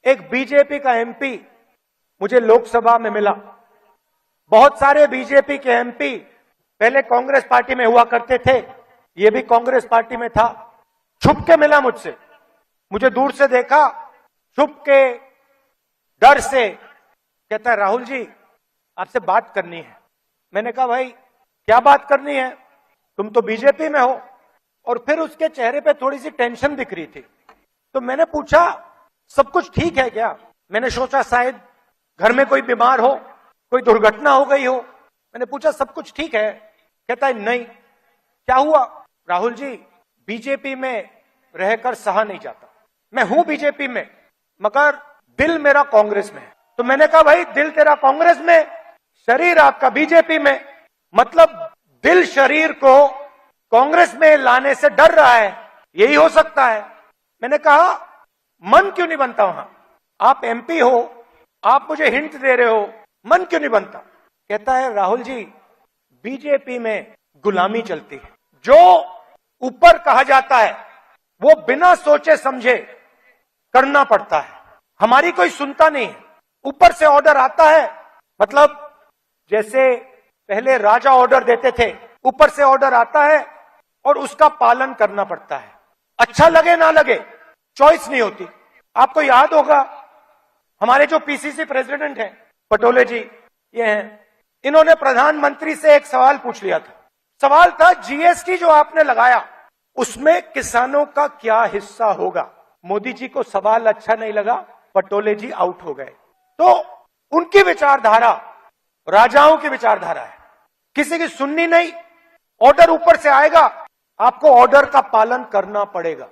एक बीजेपी का एमपी मुझे लोकसभा में मिला। बहुत सारे बीजेपी के एमपी पहले कांग्रेस पार्टी में हुआ करते थे, ये भी कांग्रेस पार्टी में था। छुप के मिला मुझसे, मुझे दूर से देखा, छुप के डर से कहता है राहुल जी आपसे बात करनी है। मैंने कहा भाई क्या बात करनी है, तुम तो बीजेपी में हो। और फिर उसके चेहरे पे थोड़ी सी टेंशन दिख रही थी, तो मैंने पूछा सब कुछ ठीक है क्या? मैंने सोचा शायद घर में कोई बीमार हो, कोई दुर्घटना हो गई हो। मैंने पूछा सब कुछ ठीक है? कहता है नहीं। क्या हुआ? राहुल जी बीजेपी में रहकर सहा नहीं जाता, मैं हूं बीजेपी में मगर दिल मेरा कांग्रेस में है। तो मैंने कहा भाई दिल तेरा कांग्रेस में, शरीर आपका बीजेपी में, मतलब दिल शरीर को कांग्रेस में लाने से डर रहा है, यही हो सकता है। मैंने कहा मन क्यों नहीं बनता वहां? आप एमपी हो, आप मुझे हिंट दे रहे हो, मन क्यों नहीं बनता? कहता है राहुल जी बीजेपी में गुलामी चलती है, जो ऊपर कहा जाता है वो बिना सोचे समझे करना पड़ता है, हमारी कोई सुनता नहीं है। ऊपर से ऑर्डर आता है, मतलब जैसे पहले राजा ऑर्डर देते थे, ऊपर से ऑर्डर आता है और उसका पालन करना पड़ता है, अच्छा लगे ना लगे, चॉइस नहीं होती। आपको याद होगा हमारे जो पीसीसी प्रेसिडेंट हैं पटोले जी, ये हैं, इन्होंने प्रधानमंत्री से एक सवाल पूछ लिया था। सवाल था जीएसटी जो आपने लगाया उसमें किसानों का क्या हिस्सा होगा? मोदी जी को सवाल अच्छा नहीं लगा, पटोले जी आउट हो गए। तो उनकी विचारधारा राजाओं की विचारधारा है, किसी की सुननी नहीं, ऑर्डर ऊपर से आएगा, आपको ऑर्डर का पालन करना पड़ेगा।